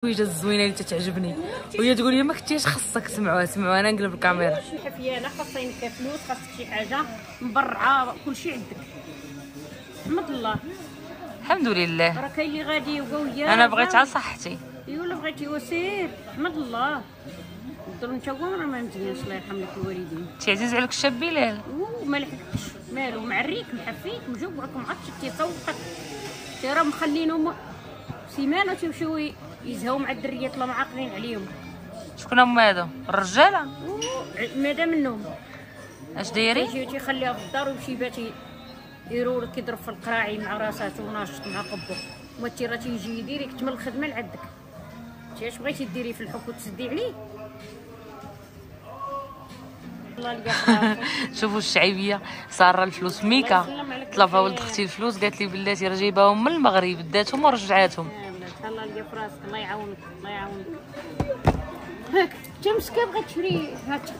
الزويجه الزوينه اللي تتعجبني وهي تقول لي ما كنتيش خاصك سمعوها انا نقلب الكاميرا. حفيه انا خاصين فلوس، خاصك شي حاجه مبرعه، كلشي عندك. حمد الله الحمد لله. راه كاين اللي غادي يبقى انا بغيت على صحتي. ايوا لا بغيتي وسير حمد الله. نضر انت راه ما مزيانش الله يرحم لك الوالدين. تعزيز عليك الشاب بلال وما لحقتش مالو معريك محفيك مجوعك ما عرفتش تيصوتك تي راه مخلينهم سيمانه تيمشيو يزهاو مع الدريات الله ما عاقلين عليهم. شكون هما هادو الرجاله؟ مادا منهم اش دايرين؟ تيجي تيخليها في الدار ويمشي باتي يرور كيضرب في القراعي مع راساتو وناشط مع قبو. وما تي راه تيجي يدير يكتمل الخدمه لعندك. انت اش بغيتي ديري في الحك وتسدي عليه؟ الله يلقى شوفوا الشعيبيه ساره الفلوس ميكا طلبها ولد اختي الفلوس قالت لي بلاتي راه جايباهم من المغرب داتهم ورجعاتهم. الله يلقى في راسك الله يعاونك الله يعاونك. هاك انت مسكين بغات تشري هات